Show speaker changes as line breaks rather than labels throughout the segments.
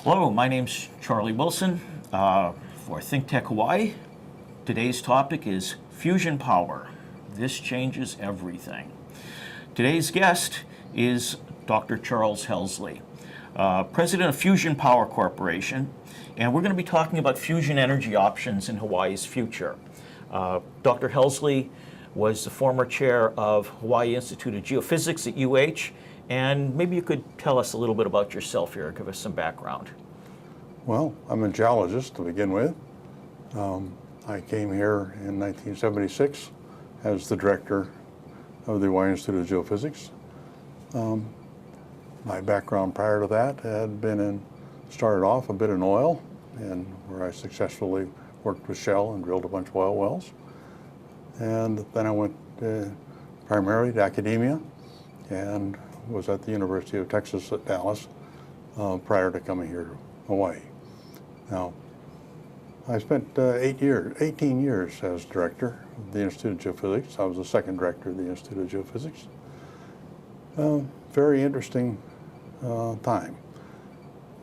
Hello, my name's Carlie Willson for ThinkTech Hawaii. Today's topic is fusion power. This changes everything. Today's guest is Dr. Charles Helsley, President of Fusion Power Corporation, and we're going to be talking about fusion energy options in Hawaii's future. Dr. Helsley was the former chair of Hawaii Institute of Geophysics at UH, and maybe you could tell us a little bit about yourself here, give us some background.
Well, I'm a geologist to begin with. I came here in 1976 as the director of the Hawaii Institute of Geophysics. My background prior to that had been started off a bit in oil, and where I successfully worked with Shell and drilled a bunch of oil wells. And then I went primarily to academia and was at the University of Texas at Dallas prior to coming here to Hawaii. Now, I spent 18 years as director of the Institute of Geophysics. I was the second director of the Institute of Geophysics. Very interesting time.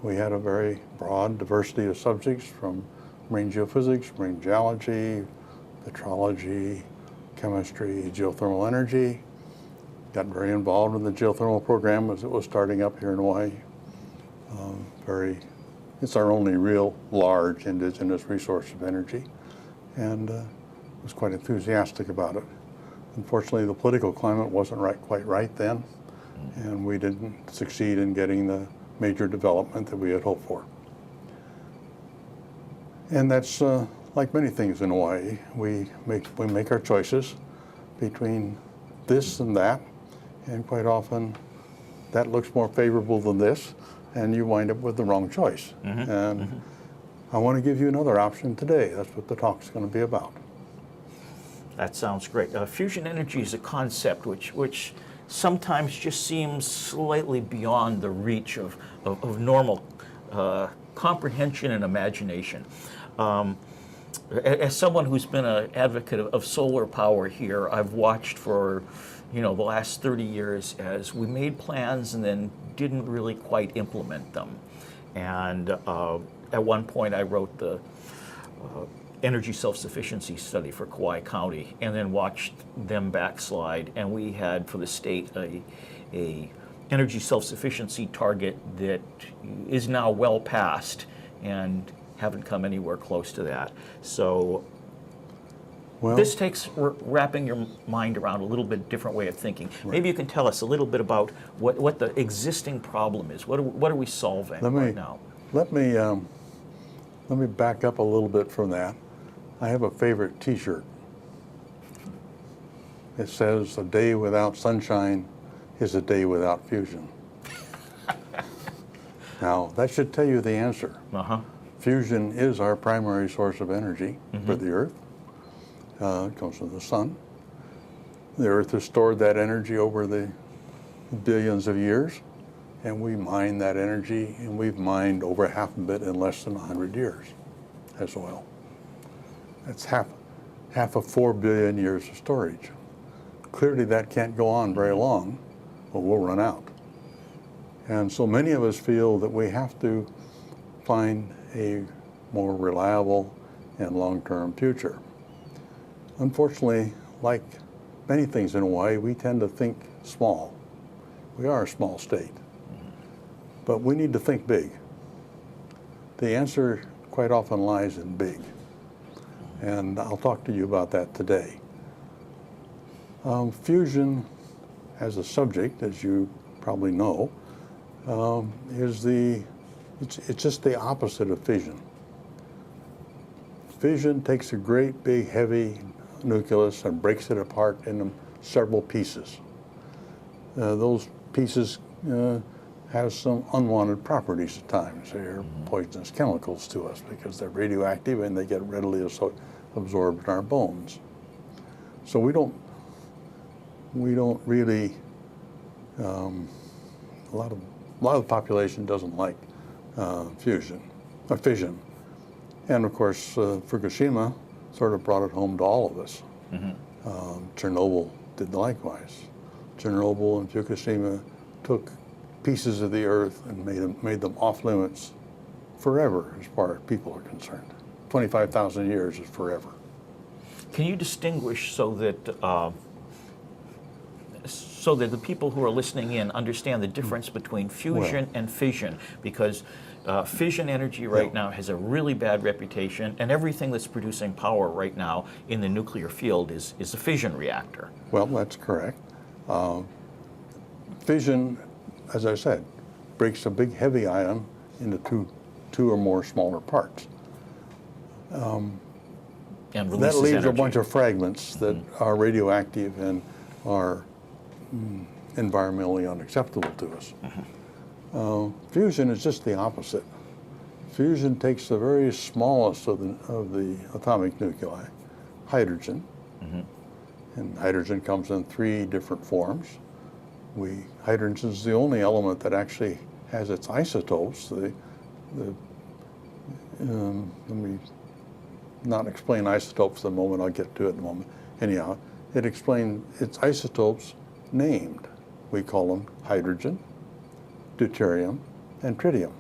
We had a very broad diversity of subjects from marine geophysics, marine geology, petrology, chemistry, geothermal energy. Got very involved in the geothermal program as it was starting up here in Hawaii. It's our only real large indigenous resource of energy, and was quite enthusiastic about it. Unfortunately, the political climate wasn't quite right then, and we didn't succeed in getting the major development that we had hoped for. And that's like many things in Hawaii. We make our choices between this and that, and quite often that looks more favorable than this, and you wind up with the wrong choice. I want to give you another option today. That's what the talk's going to be about.
That sounds great. Fusion energy is a concept which sometimes just seems slightly beyond the reach of normal comprehension and imagination. As someone who's been an advocate of solar power here, I've watched for the last 30 years as we made plans and then didn't really quite implement them. And at one point I wrote the energy self-sufficiency study for Kauai County and then watched them backslide, and we had for the state a energy self-sufficiency target that is now well past and haven't come anywhere close to that. So this takes wrapping your mind around a little bit different way of thinking. Right. Maybe you can tell us a little bit about what the existing problem is. What are we solving right now?
Let me back up a little bit from that. I have a favorite T-shirt. It says, "A day without sunshine is a day without fusion." Now, that should tell you the answer. Fusion is our primary source of energy for the Earth. It comes from the sun. The Earth has stored that energy over the billions of years, and we mine that energy, and we've mined over half of it in less than 100 years as oil. That's half of 4 billion years of storage. Clearly that can't go on very long, or we'll run out. And so many of us feel that we have to find a more reliable and long-term future. Unfortunately, like many things in Hawaii, we tend to think small. We are a small state, but we need to think big. The answer quite often lies in big, and I'll talk to you about that today. Fusion as a subject, as you probably know, it's just the opposite of fission. Fission takes a great big heavy nucleus and breaks it apart into several pieces. Those pieces have some unwanted properties at times. They're poisonous chemicals to us because they're radioactive and they get readily absorbed in our bones. So we don't really, a lot of the population doesn't like fission. And of course, Fukushima sort of brought it home to all of us. Chernobyl did likewise. Chernobyl and Fukushima took pieces of the Earth and made them off limits forever as far as people are concerned. 25,000 years is forever.
Can you distinguish so that the people who are listening in understand the difference between fusion and fission? Because fission energy right now has a really bad reputation, and everything that's producing power right now in the nuclear field is a fission reactor.
Well, that's correct. Fission, as I said, breaks a big heavy ion into two or more smaller parts.
And
that
releases
leaves
energy.
a bunch of fragments that are radioactive and are environmentally unacceptable to us. Fusion is just the opposite. Fusion takes the very smallest of the atomic nuclei, hydrogen, and hydrogen comes in 3 different forms. Hydrogen is the only element that actually has its isotopes. Let me not explain isotopes at the moment, I'll get to it in a moment. Anyhow, it explains its isotopes named. We call them hydrogen, deuterium, and tritium.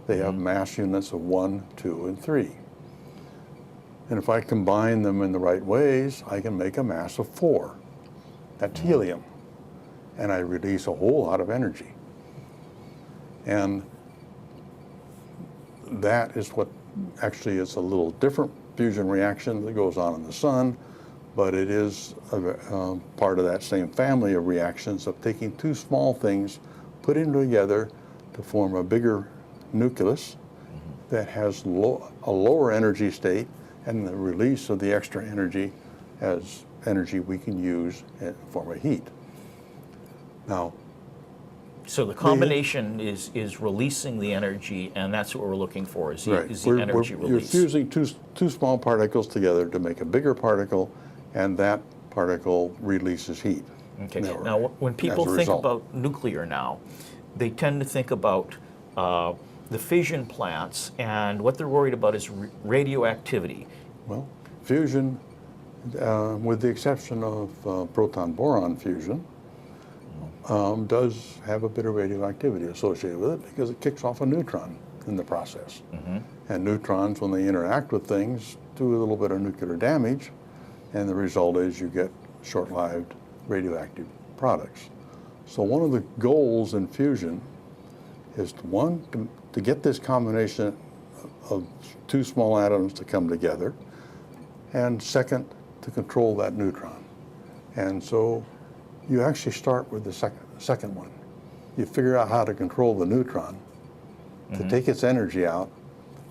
They have mass units of 1, 2, and 3. And if I combine them in the right ways, I can make a mass of 4. That's helium. And I release a whole lot of energy. And that is what actually is a little different fusion reaction that goes on in the sun, but it is part of that same family of reactions of taking 2 small things, putting them together to form a bigger nucleus that has a lower energy state, and the release of the extra energy as energy we can use in the form of heat. Now,
so the combination is releasing the energy, and that's what we're looking for, is the energy release.
You're fusing two small particles together to make a bigger particle, and that particle releases heat.
Okay. Now, when people think about nuclear now, they tend to think about the fission plants, and what they're worried about is radioactivity.
Well, fusion, with the exception of proton-boron fusion, does have a bit of radioactivity associated with it because it kicks off a neutron in the process. And neutrons, when they interact with things, do a little bit of nuclear damage, and the result is you get short-lived radioactive products. So one of the goals in fusion is to get this combination of 2 small atoms to come together, and second, to control that neutron. And so you actually start with the second one. You figure out how to control the neutron to take its energy out,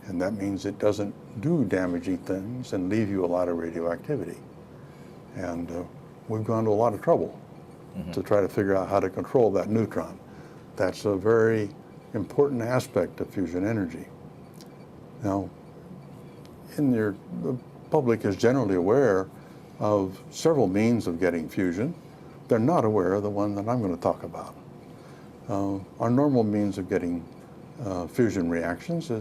and that means it doesn't do damaging things and leave you a lot of radioactivity. And we've gone to a lot of trouble to try to figure out how to control that neutron. That's a very important aspect of fusion energy. Now, the public is generally aware of several means of getting fusion. They're not aware of the one that I'm going to talk about. Our normal means of getting fusion reactions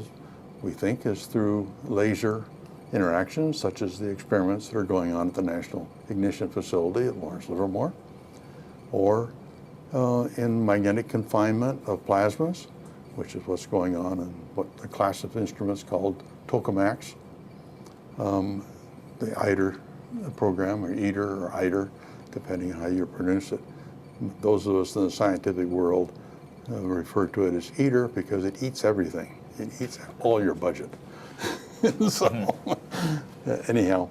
we think is through laser interactions, such as the experiments that are going on at the National Ignition Facility at Lawrence Livermore, or in magnetic confinement of plasmas, which is what's going on in what a class of instruments called tokamaks, the ITER program, or ITER or ITER, depending on how you pronounce it. Those of us in the scientific world refer to it as ITER because it eats everything. It eats all your budget. So, anyhow.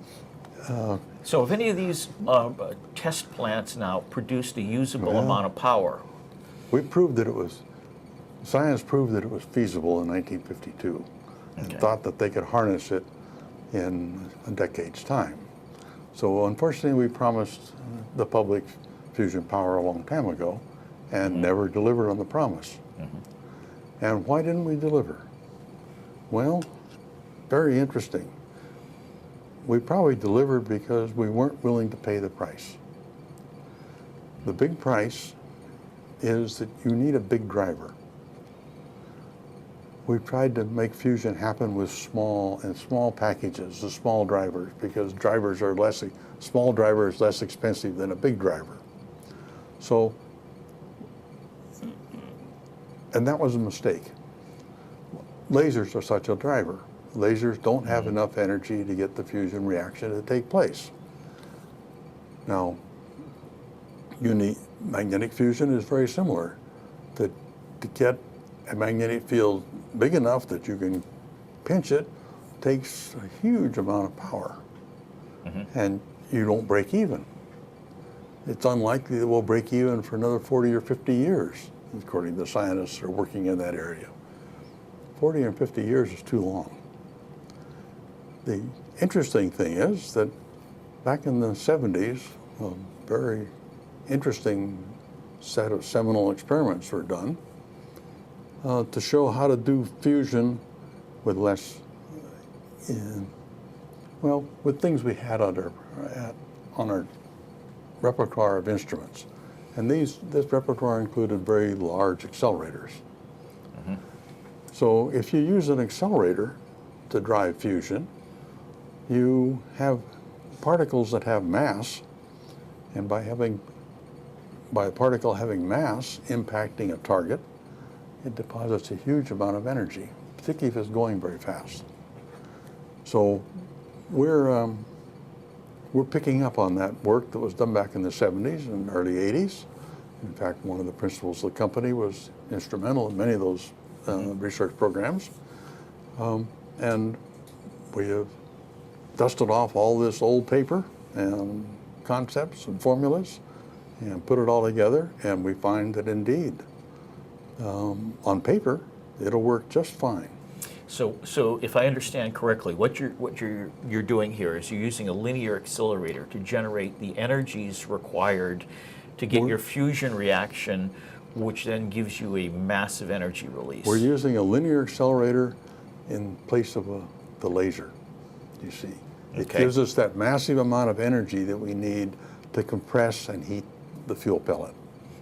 So if any of these test plants now produced a usable amount of power?
Science proved that it was feasible in 1952 and thought that they could harness it in a decade's time. So unfortunately, we promised the public fusion power a long time ago and never delivered on the promise. And why didn't we deliver? Well, very interesting. We probably delivered because we weren't willing to pay the price. The big price is that you need a big driver. We've tried to make fusion happen with small packages, the small drivers, because small driver is less expensive than a big driver. So, and that was a mistake. lasers are such a driver. Lasers don't have enough energy to get the fusion reaction to take place. Now, magnetic fusion is very similar. To get a magnetic field big enough that you can pinch it takes a huge amount of power. And you don't break even. It's unlikely that we'll break even for another 40 or 50 years, according to scientists who are working in that area. 40 or 50 years is too long. The interesting thing is that back in the 70s, a very interesting set of seminal experiments were done to show how to do fusion with less, with things we had on our repertoire of instruments. And this repertoire included very large accelerators. So if you use an accelerator to drive fusion, you have particles that have mass, and by a particle having mass impacting a target, it deposits a huge amount of energy, particularly if it's going very fast. So we're picking up on that work that was done back in the 70s and early 80s. In fact, one of the principals of the company was instrumental in many of those research programs. And we have dusted off all this old paper and concepts and formulas and put it all together, and we find that indeed, on paper, it'll work just fine.
So if I understand correctly, what you're doing here is you're using a linear accelerator to generate the energies required to get your fusion reaction, which then gives you a massive energy release.
We're using a linear accelerator in place of the laser, you see. It gives us that massive amount of energy that we need to compress and heat the fuel pellet.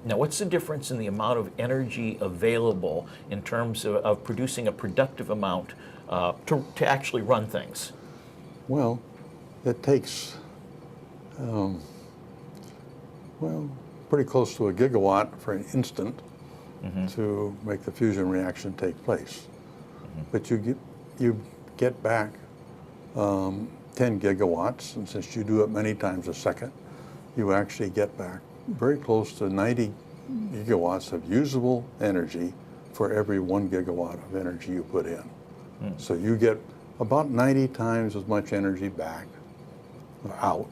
Now, what's the difference in the amount of energy available in terms of producing a productive amount to actually run things?
Well, it takes, pretty close to a gigawatt for an instant to make the fusion reaction take place. But you get back 10 gigawatts, and since you do it many times a second, you actually get back very close to 90 gigawatts of usable energy for every 1 gigawatt of energy you put in. So you get about 90 times as much energy back or out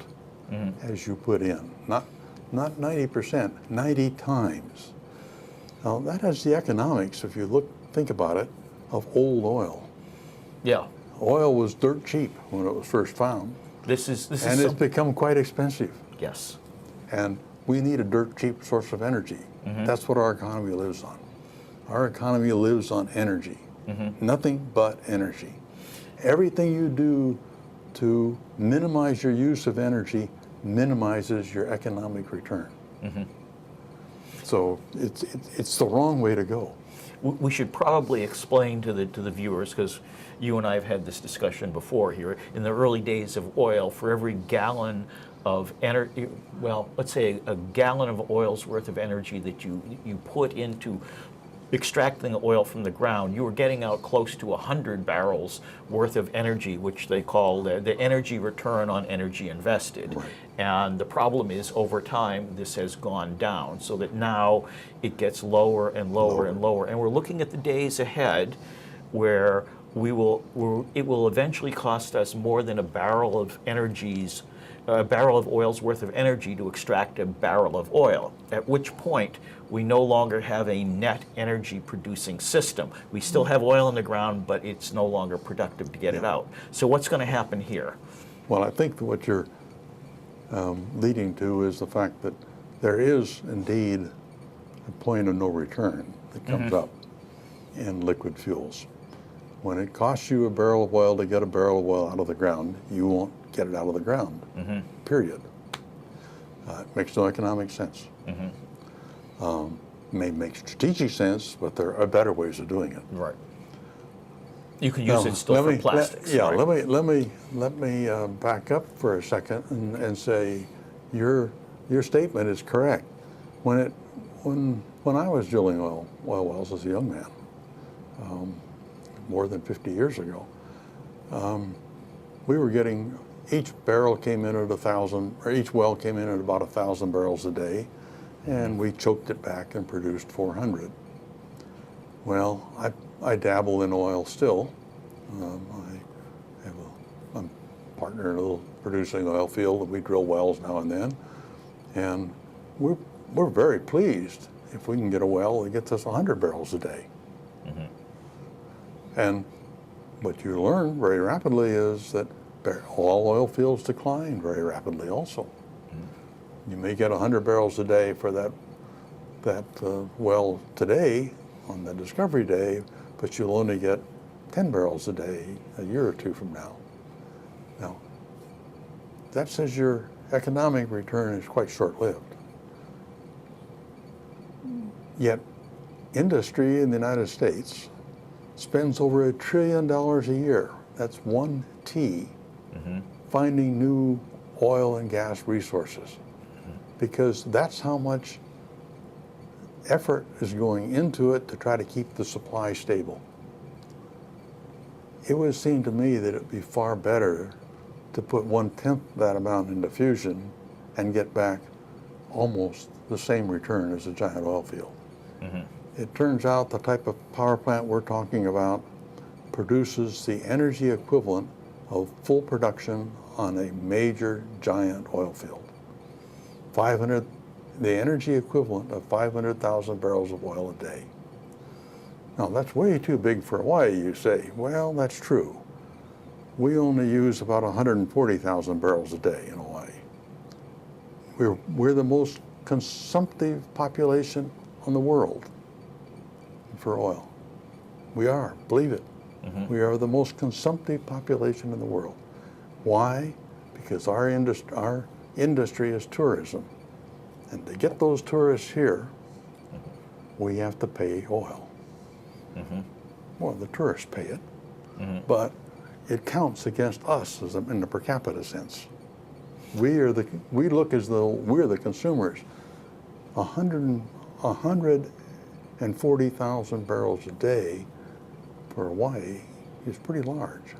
as you put in. Not 90%, 90 times. Now that has the economics, if you think about it, of old oil.
Yeah.
Oil was dirt cheap when it was first found.
This is
and it's become quite expensive.
Yes.
And we need a dirt cheap source of energy. That's what our economy lives on. Our economy lives on energy. Nothing but energy. Everything you do to minimize your use of energy minimizes your economic return. So it's the wrong way to go.
We should probably explain to the viewers, because you and I have had this discussion before here. In the early days of oil, for every gallon of energy, well, let's say a gallon of oil's worth of energy that you put into extracting the oil from the ground, you were getting out close to 100 barrels worth of energy, which they call the energy return on energy invested.
Right.
And the problem is, over time, this has gone down, so that now it gets lower and lower and lower. And we're looking at the days ahead where it will eventually cost us more than a barrel of oil's worth of energy to extract a barrel of oil, at which point we no longer have a net energy producing system. We still have oil in the ground, but it's no longer productive to get it out. So what's going to happen here?
Well, I think that what you're leading to is the fact that there is indeed a point of no return that comes up in liquid fuels. When it costs you a barrel of oil to get a barrel of oil out of the ground, you won't get it out of the ground, period. It makes no economic sense. May make strategic sense, but there are better ways of doing it.
Right. You can use it still for plastics.
Right? Let me back up for a second and say your statement is correct. When I was drilling oil wells as a young man, more than 50 years ago, we were getting, each barrel came in at 1,000, or each well came in at about 1,000 barrels a day, and we choked it back and produced 400. Well, I dabble in oil still. I have I'm a partner in a little producing oil field, and we drill wells now and then. And we're very pleased if we can get a well that gets us 100 barrels a day. And what you learn very rapidly is that all oil fields decline very rapidly also. You may get 100 barrels a day for that well today on the discovery day, but you'll only get 10 barrels a day a year or two from now. Now, that says your economic return is quite short-lived. Yet, industry in the United States spends over $1 trillion a year. That's 1T, finding new oil and gas resources, because that's how much effort is going into it to try to keep the supply stable. It would seem to me that it would be far better to put 1/10 that amount into fusion and get back almost the same return as a giant oil field. It turns out the type of power plant we're talking about produces the energy equivalent of full production on a major giant oil field. The energy equivalent of 500,000 barrels of oil a day. Now, that's way too big for Hawaii, you say. Well, that's true. We only use about 140,000 barrels a day in Hawaii. We're the most consumptive population in the world for oil. We are, believe it. We are the most consumptive population in the world. Why? Because our industry is tourism. And to get those tourists here, we have to pay oil. Well, the tourists pay it, but it counts against us in the per capita sense. We look as though we're the consumers. 140,000 barrels a day for Hawaii is pretty large.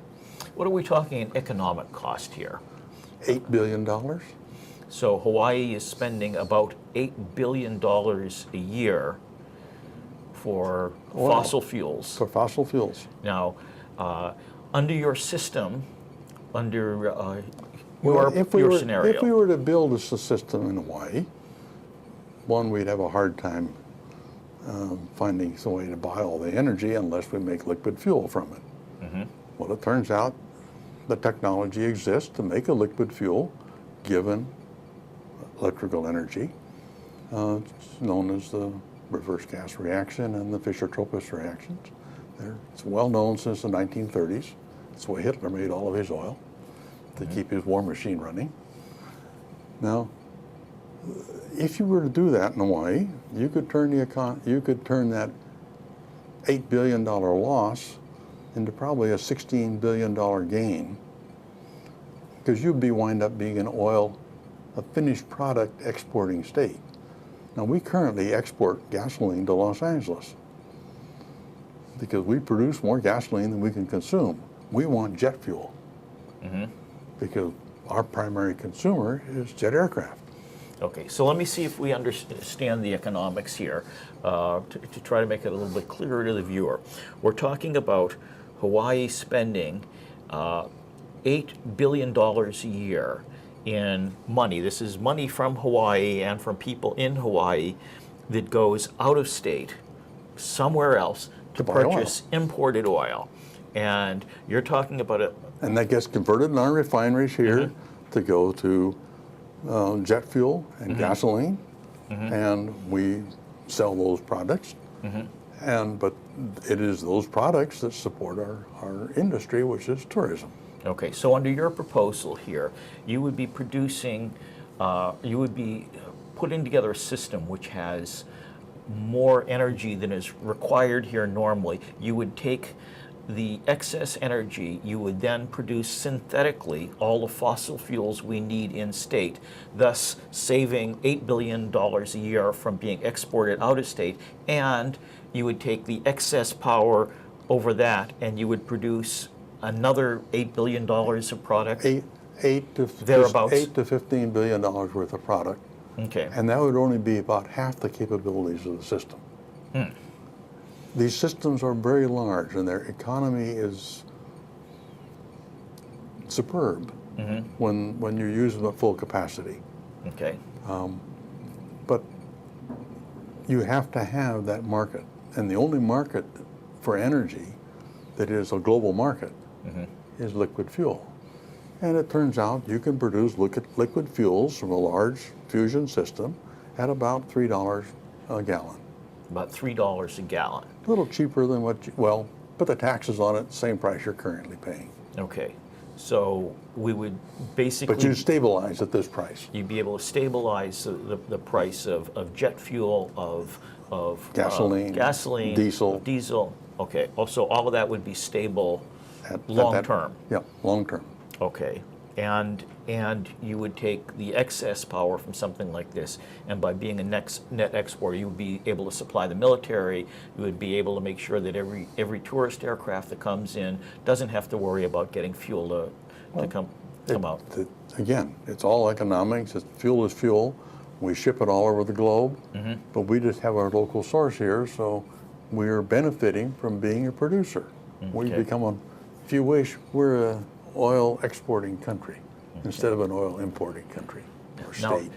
What are we talking in economic cost here?
$8 billion.
So Hawaii is spending about $8 billion a year for
oil.
Fossil fuels.
For fossil fuels.
Now, under your system, under
your
scenario.
If we were to build a system in Hawaii, one, we'd have a hard time finding some way to buy all the energy unless we make liquid fuel from it. Well, it turns out the technology exists to make a liquid fuel given electrical energy. It's known as the reverse gas reaction and the Fischer-Tropsch reactions. It's well known since the 1930s. It's the way Hitler made all of his oil to keep his war machine running. Now, if you were to do that in Hawaii, you could turn that $8 billion loss into probably a $16 billion gain, because you'd wind up being a finished product exporting state. Now, we currently export gasoline to Los Angeles because we produce more gasoline than we can consume. We want jet fuel because our primary consumer is jet aircraft.
Okay, so let me see if we understand the economics here to try to make it a little bit clearer to the viewer. We're talking about Hawaii spending $8 billion a year in money. This is money from Hawaii and from people in Hawaii that goes out of state somewhere else to purchase imported oil. And you're talking about it.
And that gets converted in our refineries here to go to jet fuel and gasoline, and we sell those products. But it is those products that support our industry, which is tourism.
Okay, so under your proposal here, you would be producing, you would be putting together a system which has more energy than is required here normally. You would take the excess energy, you would then produce synthetically all the fossil fuels we need in state, thus saving $8 billion a year from being exported out of state, and you would take the excess power over that, and you would produce another $8 billion of product?
Thereabouts. $8 to $15 billion worth of product.
Okay.
And that would only be about half the capabilities of the system. These systems are very large, and their economy is superb when you use them at full capacity.
Okay.
But you have to have that market. And the only market for energy that is a global market is liquid fuel. And it turns out you can produce liquid fuels from a large fusion system at about $3 a gallon.
About $3 a gallon.
A little cheaper than well, put the taxes on it, same price you're currently paying.
Okay. So we would basically...
But you stabilize at this price.
You'd be able to stabilize the price of jet fuel, of
gasoline, diesel.
Okay. So all of that would be stable long term.
Yeah, long term.
Okay. And you would take the excess power from something like this, and by being a net exporter, you would be able to supply the military. You would be able to make sure that every tourist aircraft that comes in doesn't have to worry about getting fuel to come out.
Again, it's all economics. Fuel is fuel. We ship it all over the globe, but we just have our local source here, so we're benefiting from being a producer. We become if you wish, we're a oil exporting country instead of an oil importing country or state.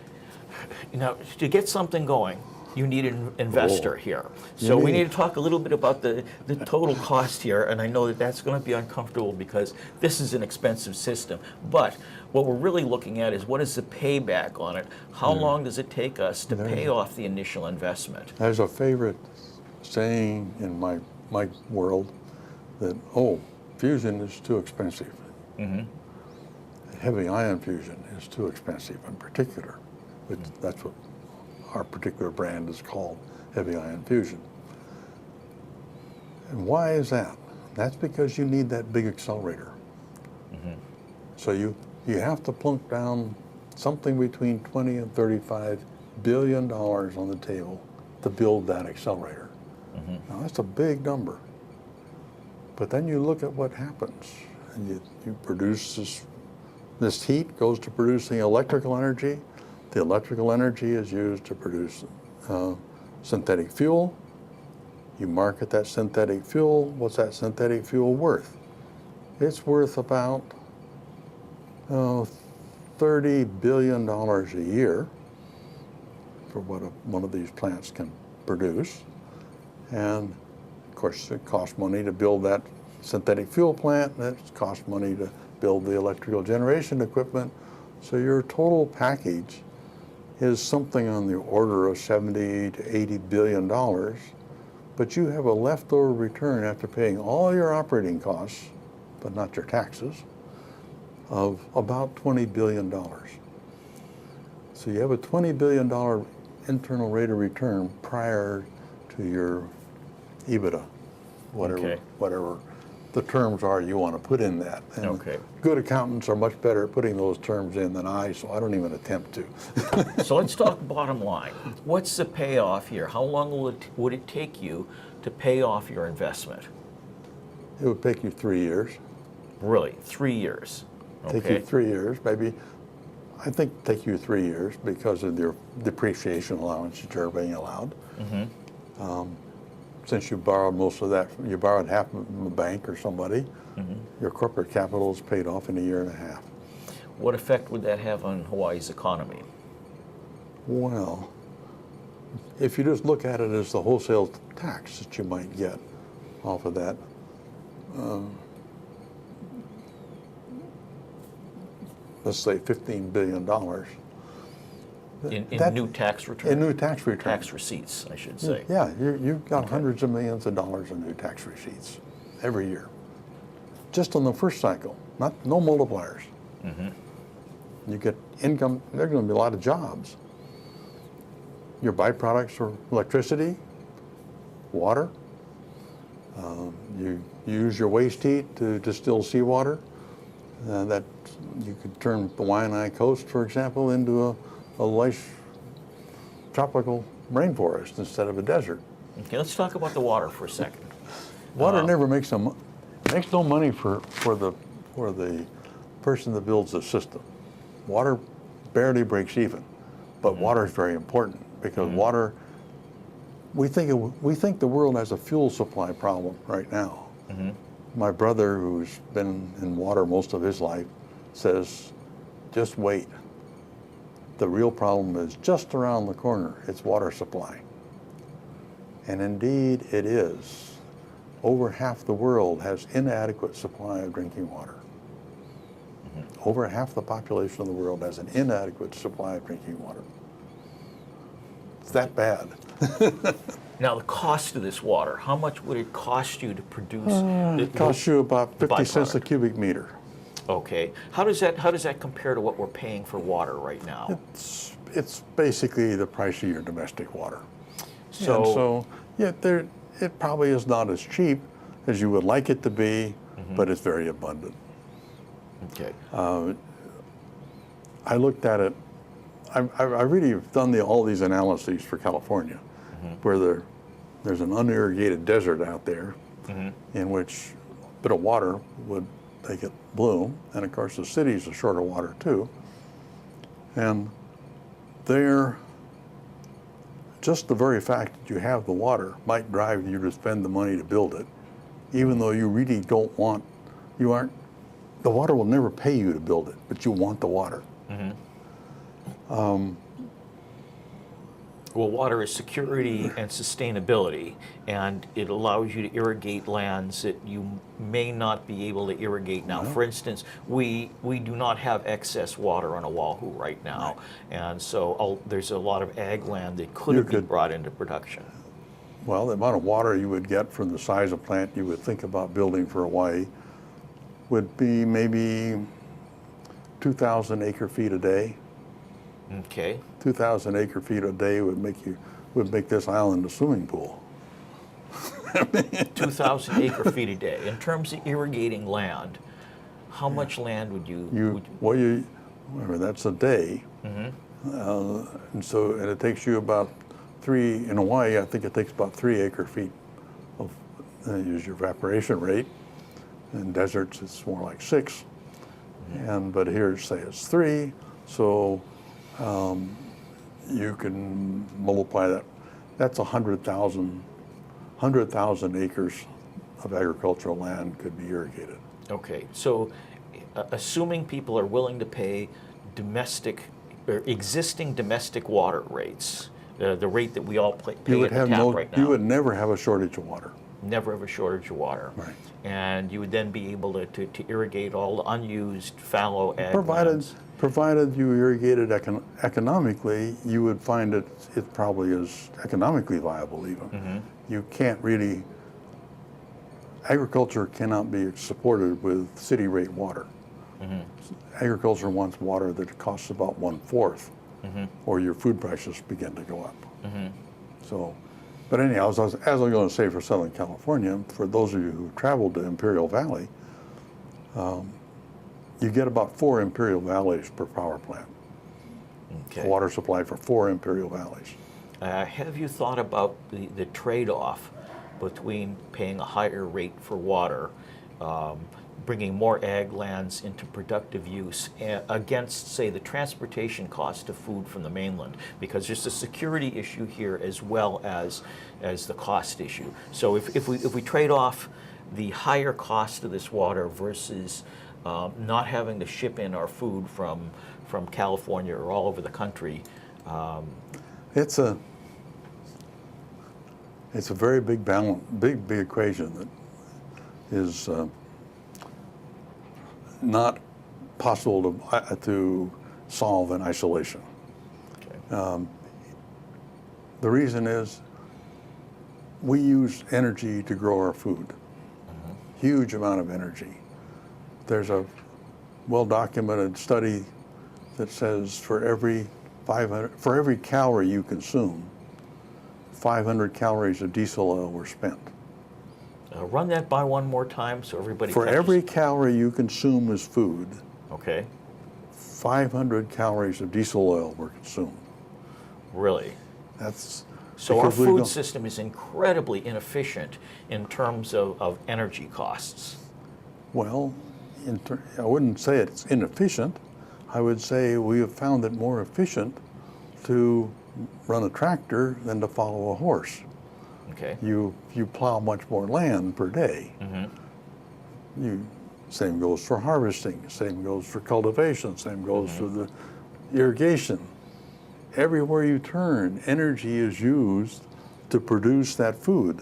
Now, to get something going, you need an investor here. So we need to talk a little bit about the total cost here, and I know that that's going to be uncomfortable because this is an expensive system. But what we're really looking at is what is the payback on it? How long does it take us to pay off the initial investment?
There's a favorite saying in my world that, fusion is too expensive. Heavy ion fusion is too expensive in particular. That's what our particular brand is called, heavy ion fusion. And why is that? That's because you need that big accelerator. So you have to plunk down something between 20 and $35 billion on the table to build that accelerator. Now that's a big number. But then you look at what happens. And you produce this heat goes to producing electrical energy. The electrical energy is used to produce synthetic fuel. You market that synthetic fuel. What's that synthetic fuel worth? It's worth about $30 billion a year for what one of these plants can produce. And of course, it costs money to build that synthetic fuel plant, and it costs money to build the electrical generation equipment. So your total package is something on the order of $70 to $80 billion, but you have a leftover return after paying all your operating costs, but not your taxes, of about $20 billion. So you have a $20 billion internal rate of return prior to your EBITDA, whatever the terms are you want to put in that. And good accountants are much better at putting those terms in than I, so I don't even attempt to.
So let's talk bottom line. What's the payoff here? How long would it take you to pay off your investment?
It would take you 3 years.
Really? 3 years?
Take you 3 years, maybe. I think take you 3 years because of your depreciation allowance that you're being allowed. Since you borrowed most of that, you borrowed half from a bank or somebody, your corporate capital is paid off in a year and a half.
What effect would that have on Hawaii's economy?
Well, if you just look at it as the wholesale tax that you might get off of that, let's say $15 billion.
In new tax returns?
In new tax returns.
Tax receipts, I should say.
Yeah, you've got hundreds of millions of dollars in new tax receipts every year. Just on the first cycle, no multipliers. You get income, there's going to be a lot of jobs. Your byproducts are electricity, water. You use your waste heat to distill seawater. That you could turn the Waianae Coast, for example, into a lush tropical rainforest instead of a desert.
Okay, let's talk about the water for a second.
Water never makes makes no money for the person that builds the system. Water barely breaks even, but water is very important because water. We think the world has a fuel supply problem right now. My brother, who's been in water most of his life, says, just wait. The real problem is just around the corner. It's water supply. And indeed it is. Over half the world has inadequate supply of drinking water. Over half the population of the world has an inadequate supply of drinking water. It's that bad.
Now, the cost of this water, how much would it cost you to produce?
It costs you about 50 cents a cubic meter.
Okay. How does that compare to what we're paying for water right now?
It's basically the price of your domestic water.
So
yeah, it probably is not as cheap as you would like it to be, but it's very abundant.
Okay.
I looked at it. I really have done all these analyses for California, where there's an unirrigated desert out there, in which a bit of water would make it bloom, and of course the cities are short of water too. And just the very fact that you have the water might drive you to spend the money to build it, even though you really don't want. The water will never pay you to build it, but you want the water.
Well, water is security and sustainability, and it allows you to irrigate lands that you may not be able to irrigate now. For instance, we do not have excess water on Oahu right now, and so there's a lot of ag land that could have been brought into production.
Well, the amount of water you would get from the size of plant you would think about building for Hawaii would be maybe 2,000 acre-feet a day.
Okay.
2,000 acre-feet a day would make this island a swimming pool.
2,000 acre-feet a day. In terms of irrigating land, how much land would you?
Well, that's a day, and it takes you about in Hawaii. I think it takes about 3 acre-feet of use your evaporation rate. In deserts, it's more like 6, but here, say it's 3. So you can multiply that. That's 100,000 acres of agricultural land could be irrigated.
Okay, so assuming people are willing to pay existing domestic water rates, the rate that we all pay at the tap right now.
You would never have a shortage of water.
Never have a shortage of water.
Right.
And you would then be able to irrigate all the unused fallow ag lands.
Provided you irrigated economically, you would find it probably is economically viable even. You can't really, agriculture cannot be supported with city rate water. Agriculture wants water that costs about 1/4, or your food prices begin to go up. So, but anyhow, as I was going to say for Southern California, for those of you who traveled to Imperial Valley, you get about 4 Imperial Valleys per power plant.
Okay.
Water supply for 4 Imperial Valleys.
Have you thought about the trade-off between paying a higher rate for water, bringing more ag lands into productive use against, say, the transportation cost of food from the mainland? Because there's a security issue here as well as the cost issue. So if we trade off the higher cost of this water versus not having to ship in our food from California or all over the country.
It's a very big balance, big equation that is not possible to solve in isolation.
Okay.
The reason is we use energy to grow our food. Huge amount of energy. There's a well-documented study that says for every calorie you consume, 500 calories of diesel oil were spent.
Run that by one more time so everybody.
For every calorie you consume as food,
okay,
500 calories of diesel oil were consumed.
Really?
That's
So our
Because we
food
don't-
system is incredibly inefficient in terms of energy costs.
Well, I wouldn't say it's inefficient. I would say we have found it more efficient to run a tractor than to follow a horse.
Okay.
You plow much more land per day. Same goes for harvesting, same goes for cultivation, same goes for the irrigation. Everywhere you turn, energy is used to produce that food.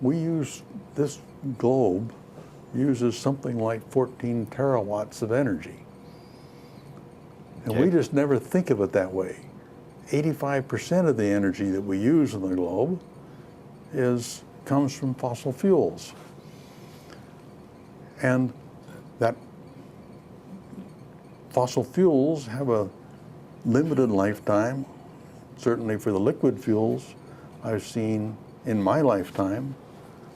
This globe uses something like 14 terawatts of energy. And we just never think of it that way. 85% of the energy that we use in the globe comes from fossil fuels. And that fossil fuels have a limited lifetime. Certainly for the liquid fuels, I've seen in my lifetime,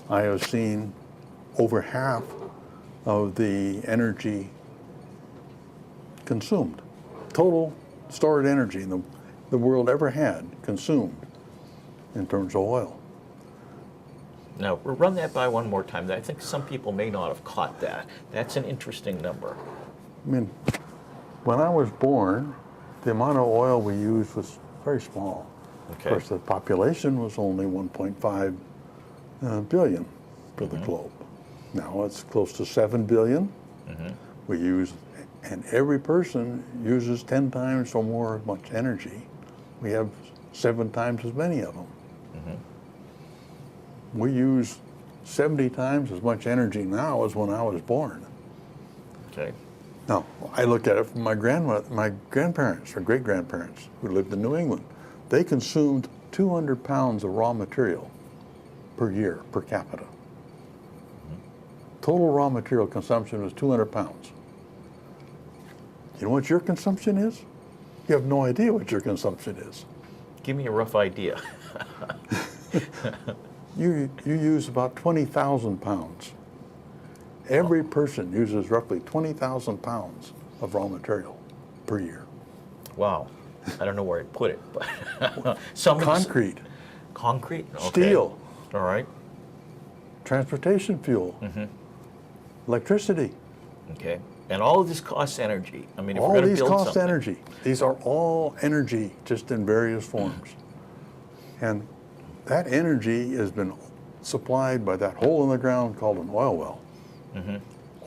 I have seen over half of the energy consumed. Total stored energy the world ever had consumed in terms of oil.
Now, run that by one more time. I think some people may not have caught that. That's an interesting number.
I mean, when I was born, the amount of oil we used was very small.
Okay.
Of course, the population was only 1.5 billion for the globe. Now it's close to 7 billion. We use, and every person uses 10 times or more as much energy. We have 7 times as many of them. We use 70 times as much energy now as when I was born.
Okay.
Now, I look at it from my grandparents or great-grandparents who lived in New England. They consumed 200 pounds of raw material per year, per capita. Total raw material consumption was 200 pounds. You know what your consumption is? You have no idea what your consumption is.
Give me a rough idea.
You use about 20,000 pounds. Every person uses roughly 20,000 pounds of raw material per year.
Wow. I don't know where I'd put it, but
Concrete,
Concrete? Okay.
steel,
All right.
transportation fuel, electricity.
Okay. And all of this costs energy. I mean, if
All
we're going to
these
build
cost
something.
energy. These are all energy, just in various forms. And that energy has been supplied by that hole in the ground called an oil well,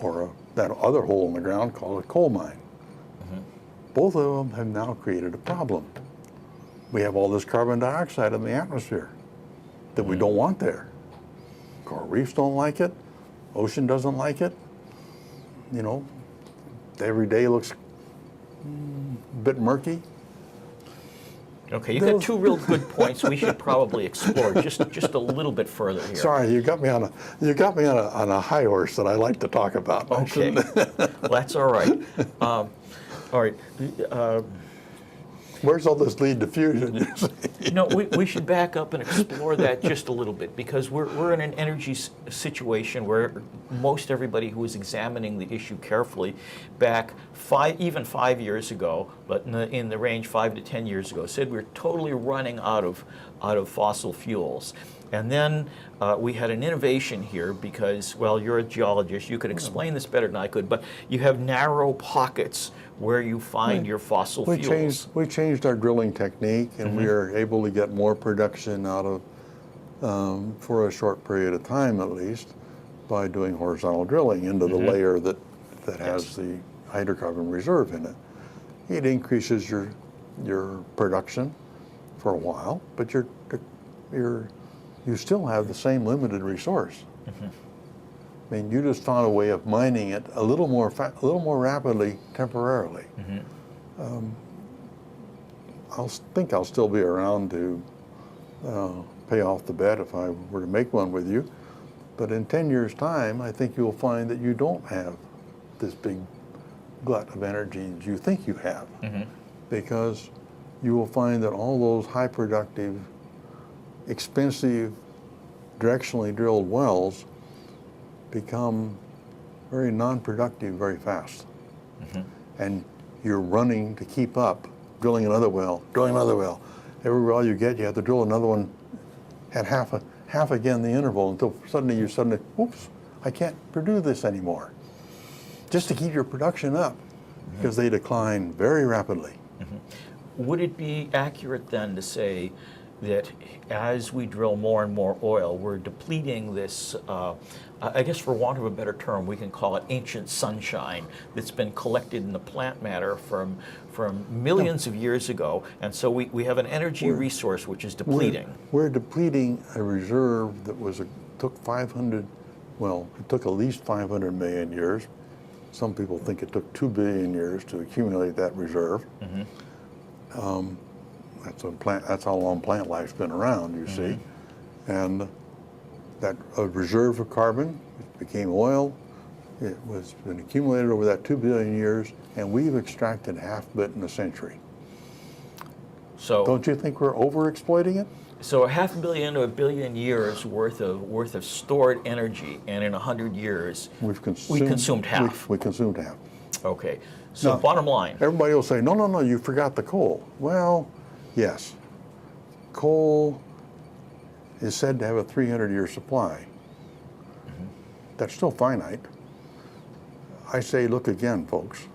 or that other hole in the ground called a coal mine. Both of them have now created a problem. We have all this carbon dioxide in the atmosphere that we don't want there. Coral reefs don't like it. Ocean doesn't like it. You know, every day looks a bit murky.
Okay, you got 2 real good points we should probably explore just a little bit further here.
Sorry, you got me on a high horse that I like to talk about.
Okay, well, that's all right. All right.
Where's all this lead to fusion?
No, we should back up and explore that just a little bit, because we're in an energy situation where most everybody who was examining the issue carefully back even 5 years ago, but in the range 5 to 10 years ago, said we're totally running out of fossil fuels. And then we had an innovation here because, well, you're a geologist, you could explain this better than I could, but you have narrow pockets where you find your fossil fuels.
We changed our drilling technique, and we are able to get more production out of, for a short period of time at least, by doing horizontal drilling into the layer that has the hydrocarbon reserve in it. It increases your production for a while, but you still have the same limited resource. I mean, you just found a way of mining it a little more rapidly, temporarily. I think I'll still be around to pay off the bet if I were to make one with you. But in 10 years' time, I think you'll find that you don't have this big glut of energy as you think you have, because you will find that all those high productive, expensive, directionally drilled wells become very non-productive very fast. And you're running to keep up, drilling another well, every well you get, you have to drill another one at half again the interval until suddenly, oops, I can't produce this anymore. Just to keep your production up, because they decline very rapidly.
Would it be accurate then to say that as we drill more and more oil, we're depleting this, I guess for want of a better term, we can call it ancient sunshine that's been collected in the plant matter from millions of years ago, and so we have an energy resource which is depleting.
We're depleting a reserve that took at least 500 million years. Some people think it took 2 billion years to accumulate that reserve. That's how long plant life's been around, you see. And that reserve of carbon became oil. It was been accumulated over that 2 billion years, and we've extracted half of it in a century.
So
don't you think we're over-exploiting it?
So 500 million to 1 billion years worth of stored energy, and in 100 years we consumed half.
We consumed half.
Okay. So
now,
bottom line.
Everybody will say, no, you forgot the coal. Well, yes. Coal is said to have a 300-year supply. That's still finite. I say, look again, folks.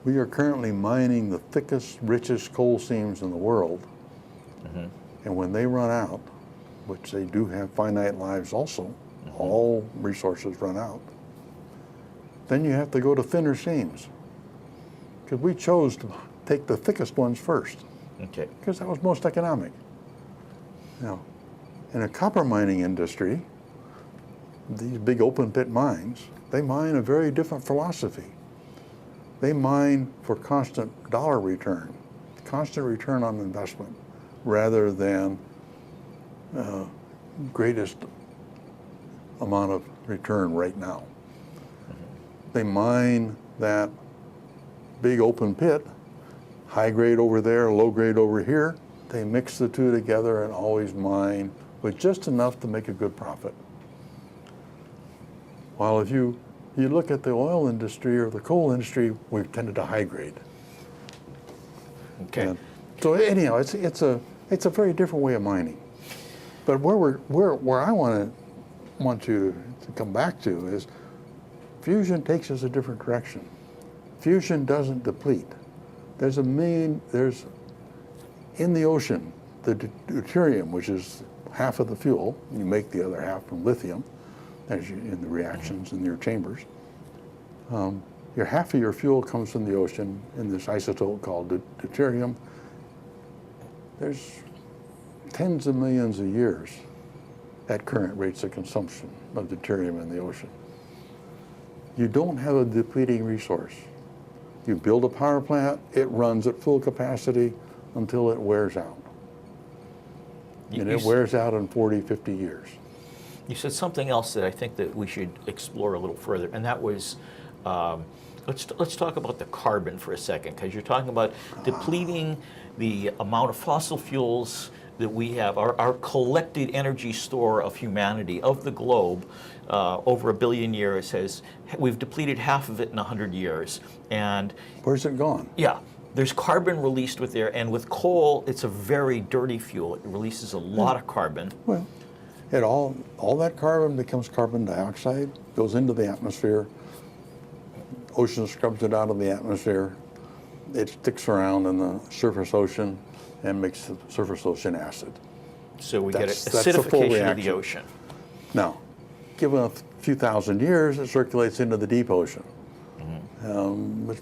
We are currently mining the thickest, richest coal seams in the world. And when they run out, which they do have finite lives also, all resources run out, then you have to go to thinner seams. Because we chose to take the thickest ones first.
Okay.
Because that was most economic. Now, in a copper mining industry, these big open pit mines, they mine a very different philosophy. They mine for constant dollar return, constant return on investment, rather than greatest amount of return right now. They mine that big open pit, high grade over there, low grade over here. They mix the two together and always mine with just enough to make a good profit. While if you look at the oil industry or the coal industry, we've tended to high grade.
Okay.
And so anyhow, it's a very different way of mining. But where I want you to come back to is fusion takes us a different direction. Fusion doesn't deplete. There's in the ocean, the deuterium, which is half of the fuel, you make the other half from lithium, as you in the reactions in your chambers. Your half of your fuel comes from the ocean in this isotope called deuterium. There's tens of millions of years at current rates of consumption of deuterium in the ocean. You don't have a depleting resource. You build a power plant, it runs at full capacity until it wears out. And it wears out in 40, 50 years.
You said something else that I think that we should explore a little further, and that was, let's talk about the carbon for a second, because you're talking about depleting the amount of fossil fuels that we have, our collected energy store of humanity, of the globe, over 1 billion years, we've depleted half of it in 100 years. And
where's it gone?
Yeah, there's carbon released with there, and with coal, it's a very dirty fuel. It releases a lot of carbon.
Well, all that carbon becomes carbon dioxide, goes into the atmosphere. Ocean scrubs it out of the atmosphere. It sticks around in the surface ocean and makes the surface ocean acid.
So we get acidification of the ocean.
Now, given a few thousand years, it circulates into the deep ocean, which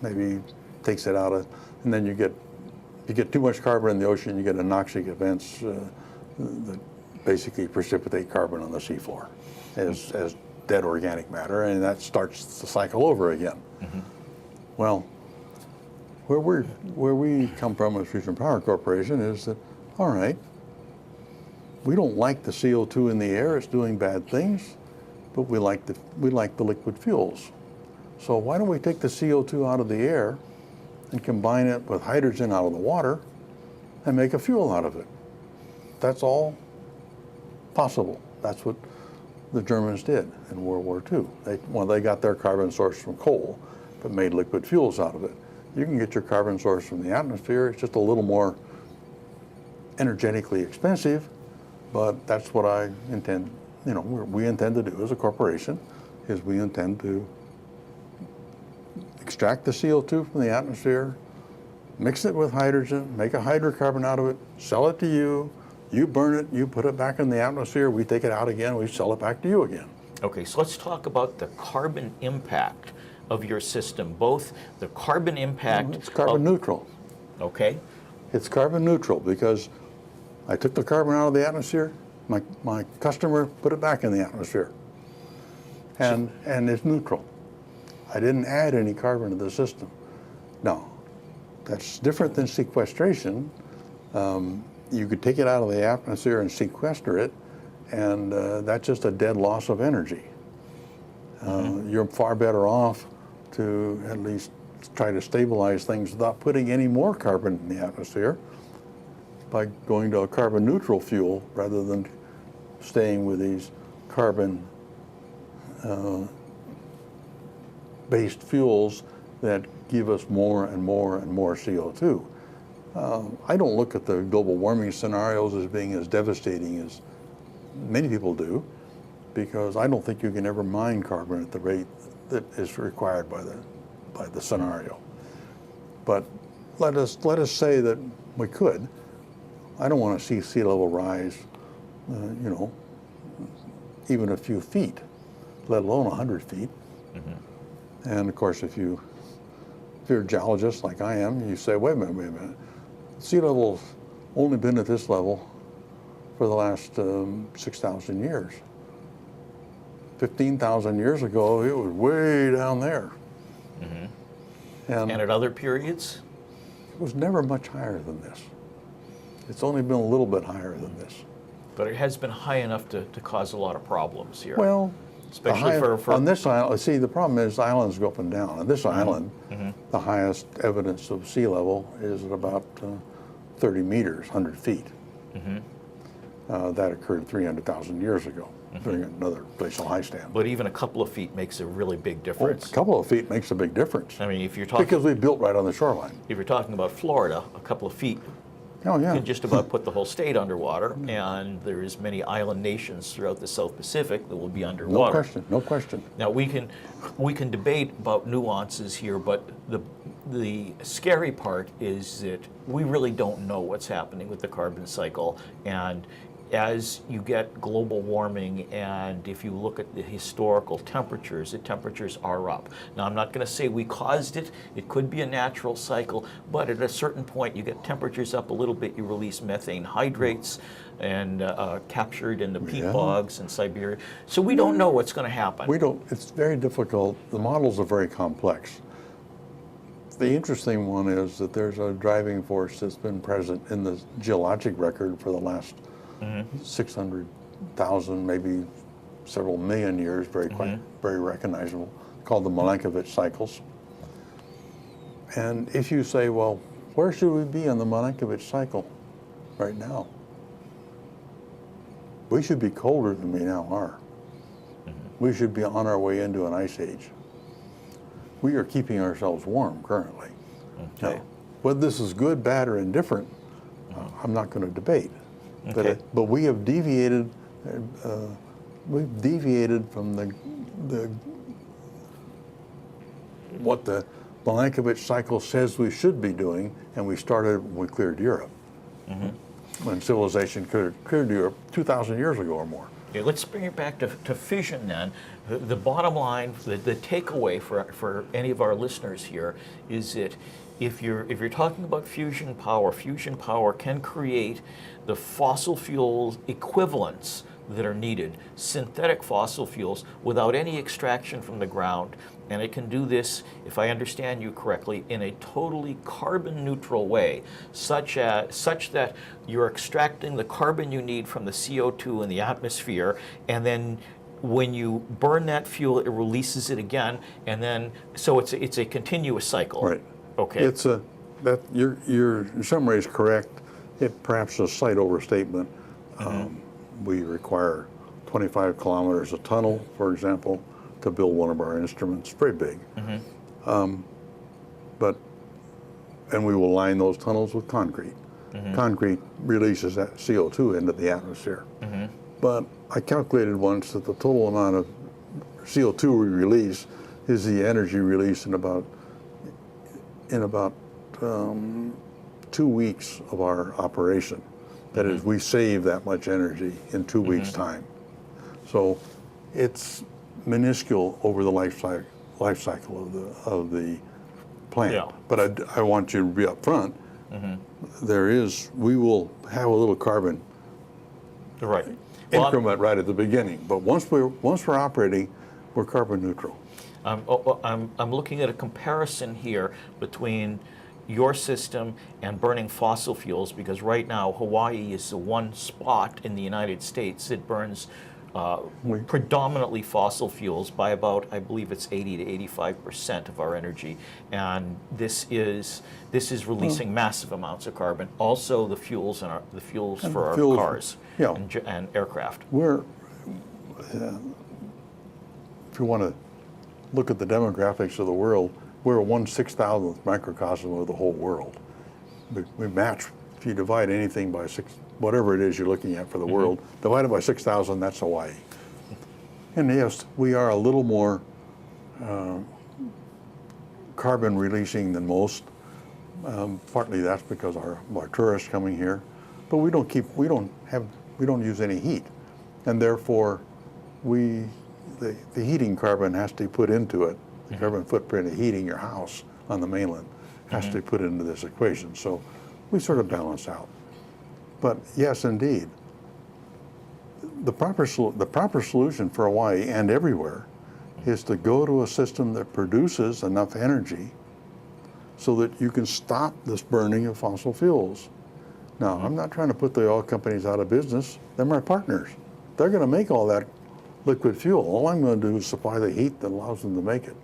maybe takes it out of, and then you get too much carbon in the ocean, you get anoxic events that basically precipitate carbon on the seafloor as dead organic matter, and that starts the cycle over again. Well, where we come from as Fusion Power Corporation is that, all right, we don't like the CO2 in the air, it's doing bad things, but we like the liquid fuels. So why don't we take the CO2 out of the air and combine it with hydrogen out of the water and make a fuel out of it? That's all possible. That's what the Germans did in World War II. They got their carbon source from coal, but made liquid fuels out of it. You can get your carbon source from the atmosphere. It's just a little more energetically expensive, but that's what I intend, we intend to do as a corporation, is we intend to extract the CO2 from the atmosphere, mix it with hydrogen, make a hydrocarbon out of it, sell it to you, you burn it, you put it back in the atmosphere, we take it out again, we sell it back to you again.
Okay, so let's talk about the carbon impact of your system, both the carbon impact.
It's carbon neutral.
Okay.
It's carbon neutral because I took the carbon out of the atmosphere, my customer put it back in the atmosphere, and it's neutral. I didn't add any carbon to the system. Now, that's different than sequestration. You could take it out of the atmosphere and sequester it, and that's just a dead loss of energy. You're far better off to at least try to stabilize things without putting any more carbon in the atmosphere by going to a carbon neutral fuel rather than staying with these carbon based fuels that give us more and more and more CO2. I don't look at the global warming scenarios as being as devastating as many people do, because I don't think you can ever mine carbon at the rate that is required by the scenario. But let us say that we could. I don't want to see sea level rise, even a few feet, let alone 100 feet. And of course, if you're a geologist like I am, you say, wait a minute. Sea level's only been at this level for the last 6,000 years. 15,000 years ago, it was way down there. And
at other periods?
It was never much higher than this. It's only been a little bit higher than this.
But it has been high enough to cause a lot of problems here.
Well,
especially for
on this island, see, the problem is islands go up and down. On this island, the highest evidence of sea level is at about 30 meters, 100 feet. That occurred 300,000 years ago during another glacial high stand.
But even a couple of feet makes a really big difference.
A couple of feet makes a big difference.
I mean, if you're talking,
because we built right on the shoreline.
If you're talking about Florida, a couple of feet can just about put the whole state underwater, and there's many island nations throughout the South Pacific that will be underwater.
No question.
Now we can debate about nuances here, but the scary part is that we really don't know what's happening with the carbon cycle. And as you get global warming, and if you look at the historical temperatures, the temperatures are up. Now, I'm not going to say we caused it. It could be a natural cycle, but at a certain point, you get temperatures up a little bit, you release methane hydrates and captured in the peat bogs in Siberia. So we don't know what's going to happen.
We don't. It's very difficult. The models are very complex. The interesting one is that there's a driving force that's been present in the geologic record for the last 600,000, maybe several million years, very recognizable, called the Milankovitch cycles. And if you say, well, where should we be on the Milankovitch cycle right now? We should be colder than we now are. We should be on our way into an ice age. We are keeping ourselves warm currently. Now, whether this is good, bad, or indifferent, I'm not going to debate. But we have deviated. We've deviated from what the Milankovitch cycle says we should be doing, and we started when we cleared Europe. When civilization cleared Europe 2,000 years ago or more.
Okay, let's bring it back to fission then. The bottom line, the takeaway for any of our listeners here is that if you're talking about fusion power can create the fossil fuel equivalents that are needed, synthetic fossil fuels, without any extraction from the ground. And it can do this, if I understand you correctly, in a totally carbon neutral way, such that you're extracting the carbon you need from the CO2 in the atmosphere, and then when you burn that fuel, it releases it again, and then so it's a continuous cycle.
Right.
Okay.
You're in some ways correct. It perhaps a slight overstatement. We require 25 kilometers of tunnel, for example, to build one of our instruments. Very big. And we will line those tunnels with concrete. Concrete releases that CO2 into the atmosphere. But I calculated once that the total amount of CO2 we release is the energy released in about 2 weeks of our operation. That is, we save that much energy in 2 weeks' time. So it's minuscule over the life cycle of the plant.
Yeah.
But I want you to be up front. We will have a little carbon
Right.
increment right at the beginning. But once we're operating, we're carbon neutral.
I'm looking at a comparison here between your system and burning fossil fuels, because right now Hawaii is the one spot in the United States that burns predominantly fossil fuels by about, I believe it's 80 to 85% of our energy, and this is releasing massive amounts of carbon. Also, the fuels for our cars and aircraft.
If you want to look at the demographics of the world, we're a 1/6,000th microcosm of the whole world. We match, if you divide anything by whatever it is you're looking at for the world, divided by 6,000, that's Hawaii. And yes, we are a little more carbon releasing than most. Partly that's because of our tourists coming here, but we don't use any heat, and therefore the heating carbon has to be put into it. The carbon footprint of heating your house on the mainland has to be put into this equation. So we sort of balance out. But yes, indeed, the proper solution for Hawaii and everywhere is to go to a system that produces enough energy so that you can stop this burning of fossil fuels. Now, I'm not trying to put the oil companies out of business. They're my partners. They're going to make all that liquid fuel. All I'm going to do is supply the heat that allows them to make it.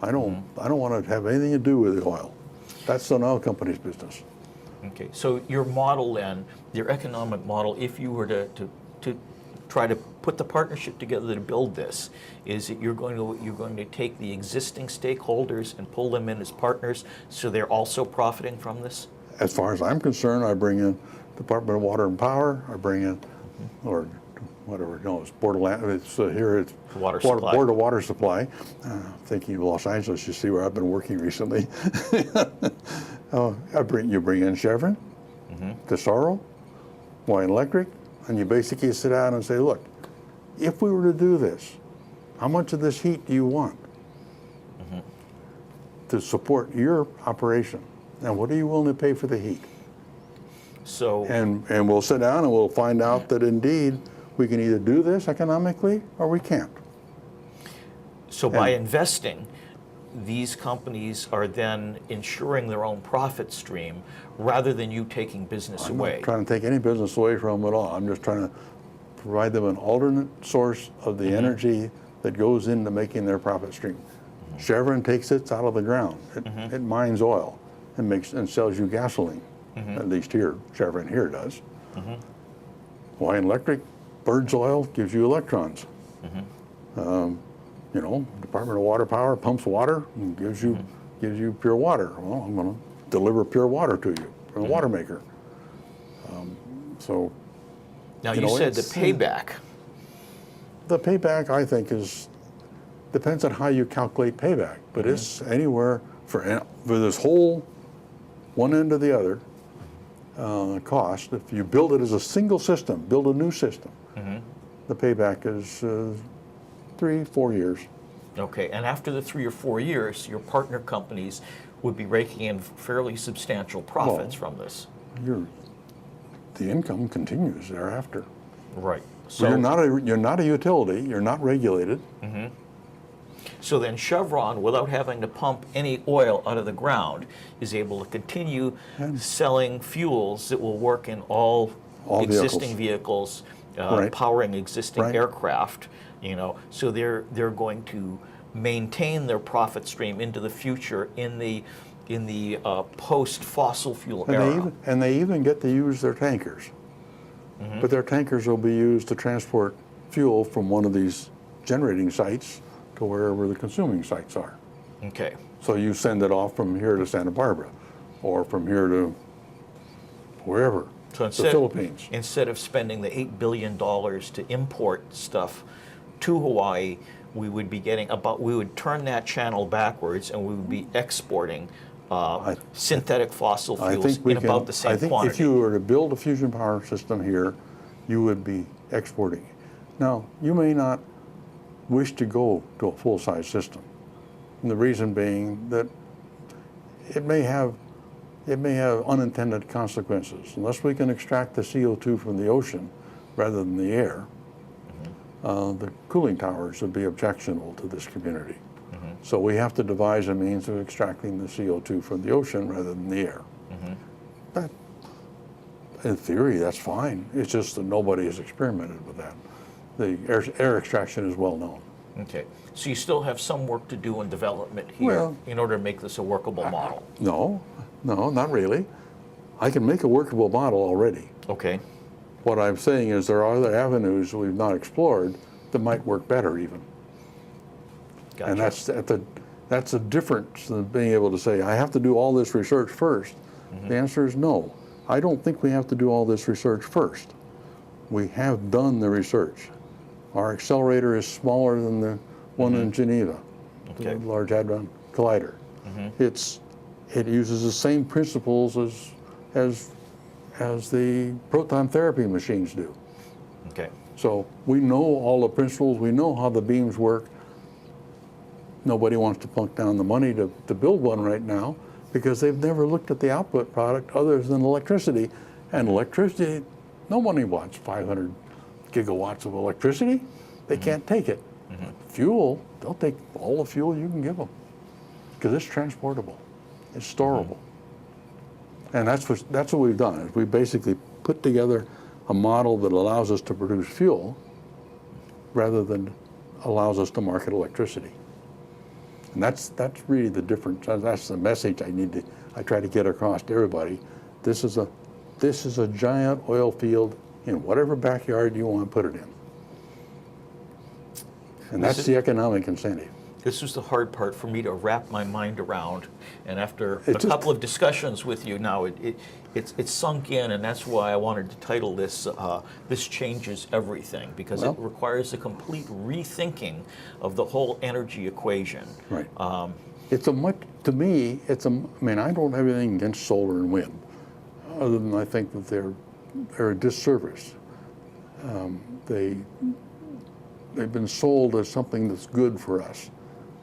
I don't want to have anything to do with the oil. That's an oil company's business.
Okay, so your model then, your economic model, if you were to try to put the partnership together to build this, is that you're going to take the existing stakeholders and pull them in as partners, so they're also profiting from this?
As far as I'm concerned, I bring in Department of Water and Power. I bring in, or whatever, no, it's Board of Land. It's here. It's
Water Supply.
Board of Water Supply. Thinking of Los Angeles, you see where I've been working recently. You bring in Chevron, Tesoro, Hawaiian Electric, and you basically sit down and say, look, if we were to do this, how much of this heat do you want to support your operation? And what are you willing to pay for the heat?
So,
and we'll sit down and we'll find out that indeed we can either do this economically or we can't.
So by investing, these companies are then ensuring their own profit stream rather than you taking business away.
I'm not trying to take any business away from them at all. I'm just trying to provide them an alternate source of the energy that goes into making their profit stream. Chevron takes it out of the ground. It mines oil and sells you gasoline. At least here, Chevron here does. Hawaiian Electric burns oil, gives you electrons. Department of Water Power pumps water and gives you pure water. Well, I'm going to deliver pure water to you from a water maker. So
now you said the payback.
The payback, I think, depends on how you calculate payback, but it's anywhere for this whole one end to the other cost. If you build it as a single system, build a new system, the payback is 3-4 years.
Okay, and after the 3 or 4 years, your partner companies would be raking in fairly substantial profits from this.
The income continues thereafter.
Right.
So you're not a utility. You're not regulated.
So then Chevron, without having to pump any oil out of the ground, is able to continue selling fuels that will work in all existing vehicles powering existing aircraft. So they're going to maintain their profit stream into the future in the post-fossil fuel era.
And they even get to use their tankers. But their tankers will be used to transport fuel from one of these generating sites to wherever the consuming sites are.
Okay.
So you send it off from here to Santa Barbara, or from here to wherever,
So
the Philippines.
instead of spending the $8 billion to import stuff to Hawaii, we would be getting we would turn that channel backwards and we would be exporting synthetic fossil fuels in about the same
I think
quantity.
if you were to build a fusion power system here, you would be exporting. Now, you may not wish to go to a full-size system. And the reason being that it may have unintended consequences. Unless we can extract the CO2 from the ocean rather than the air, the cooling towers would be objectionable to this community. So we have to devise a means of extracting the CO2 from the ocean rather than the air. That, in theory, that's fine. It's just that nobody has experimented with that. The air extraction is well known.
Okay, so you still have some work to do in development here in order to make this a workable model.
No, not really. I can make a workable model already.
Okay.
What I'm saying is there are other avenues we've not explored that might work better even.
Gotcha.
And that's a difference than being able to say, I have to do all this research first. The answer is no. I don't think we have to do all this research first. We have done the research. Our accelerator is smaller than the one in Geneva, the Large Hadron Collider. It uses the same principles as the proton therapy machines do.
Okay.
So we know all the principles, we know how the beams work. Nobody wants to plunk down the money to build one right now because they've never looked at the output product other than electricity. And electricity, nobody wants 500 gigawatts of electricity. They can't take it. Fuel, they'll take all the fuel you can give them because it's transportable, it's storable. And that's what we've done, is we basically put together a model that allows us to produce fuel rather than allows us to market electricity. And that's really the difference. That's the message I try to get across to everybody. This is a giant oil field in whatever backyard you want to put it in. And that's the economic incentive.
This was the hard part for me to wrap my mind around, and after a couple of discussions with you now, it's sunk in, and that's why I wanted to title this "This Changes Everything," because it requires a complete rethinking of the whole energy equation.
Right. To me, I mean, I don't have anything against solar and wind, other than I think that they're a disservice. They've been sold as something that's good for us.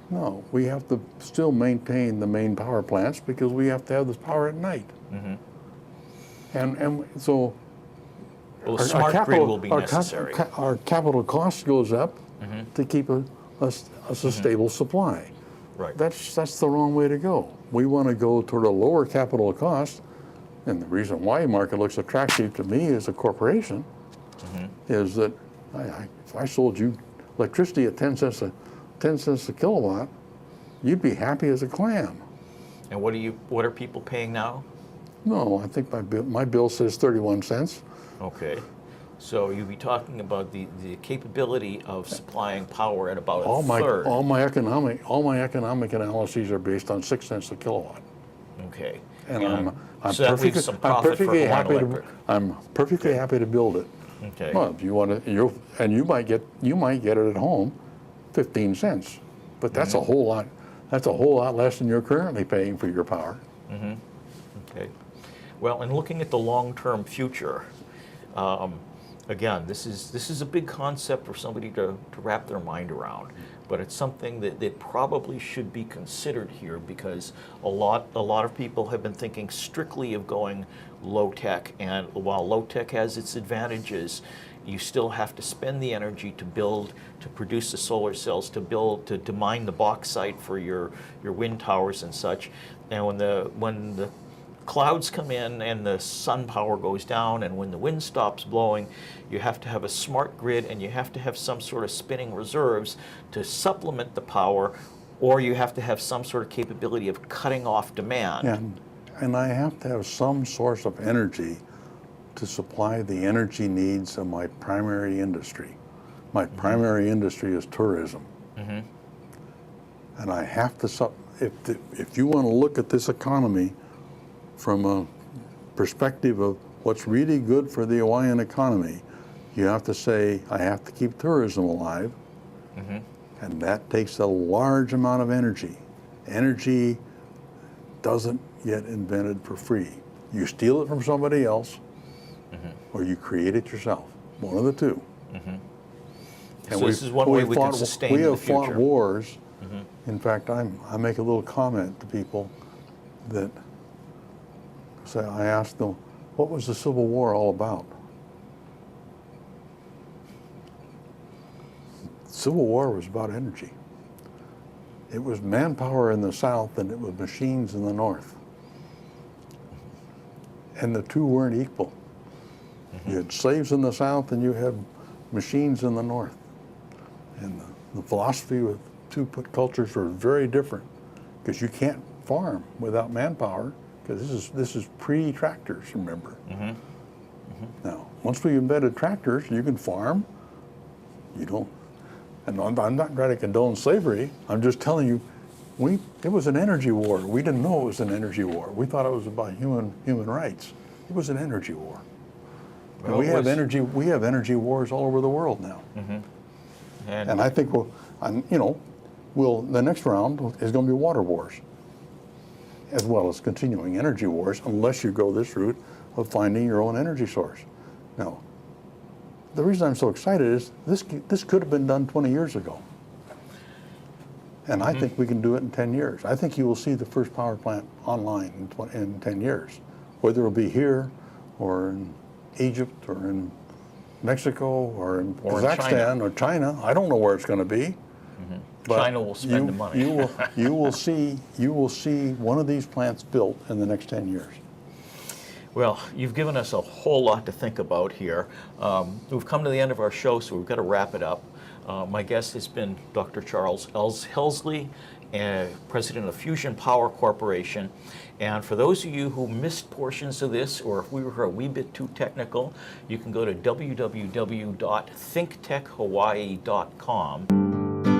No, we have to still maintain the main power plants because we have to have this power at night. And so
a smart grid will be necessary.
Our capital cost goes up to keep a stable supply.
Right.
That's the wrong way to go. We want to go toward a lower capital cost, and the reason why market looks attractive to me as a corporation is that if I sold you electricity at 10 cents a kilowatt, you'd be happy as a clam.
And what are people paying now?
No, I think my bill says 31 cents.
Okay. So you'd be talking about the capability of supplying power at about a third.
All my economic analyses are based on 6 cents a kilowatt.
Okay.
And
so that leaves some profit for Hawaiian Electric.
I'm perfectly happy to build it.
Okay.
Well, if you want to, you might get it at home, 15 cents, but that's a whole lot. That's a whole lot less than you're currently paying for your power.
Okay. Well, and looking at the long-term future, again, this is a big concept for somebody to wrap their mind around, but it's something that probably should be considered here because a lot of people have been thinking strictly of going low tech, and while low tech has its advantages, you still have to spend the energy to produce the solar cells, to mine the bauxite for your wind towers and such. And when the clouds come in and the sun power goes down and when the wind stops blowing, you have to have a smart grid and you have to have some sort of spinning reserves to supplement the power, or you have to have some sort of capability of cutting off demand.
And I have to have some source of energy to supply the energy needs of my primary industry. My primary industry is tourism. And I have to, if you want to look at this economy from a perspective of what's really good for the Hawaiian economy, you have to say, I have to keep tourism alive, and that takes a large amount of energy. Energy doesn't get invented for free. You steal it from somebody else, or you create it yourself. One of the two.
And so this is one way we can sustain
we
in the
have fought
future.
wars. In fact, I make a little comment to people that say, I ask them, what was the Civil War all about? The Civil War was about energy. It was manpower in the South and it was machines in the North. And the two weren't equal. You had slaves in the South and you had machines in the North. And the philosophy of two cultures were very different, because you can't farm without manpower, because this is pre-tractors, remember. Now, once we invented tractors, you can farm. You don't, and I'm not trying to condone slavery. I'm just telling you, it was an energy war. We didn't know it was an energy war. We thought it was about human rights. It was an energy war.
Well,
and we have energy wars all over the world now. And I think the next round is going to be water wars, as well as continuing energy wars, unless you go this route of finding your own energy source. Now, the reason I'm so excited is this could have been done 20 years ago. And I think we can do it in 10 years. I think you will see the first power plant online in 10 years, whether it'll be here or in Egypt or in Mexico or in Kazakhstan or China. I don't know where it's going to be. But
China will spend the money.
you will see one of these plants built in the next 10 years.
Well, you've given us a whole lot to think about here. We've come to the end of our show, so we've got to wrap it up. My guest has been Dr. Charles Helsley, president of Fusion Power Corporation. And for those of you who missed portions of this, or if we were a wee bit too technical, you can go to www.thinktechhawaii.com.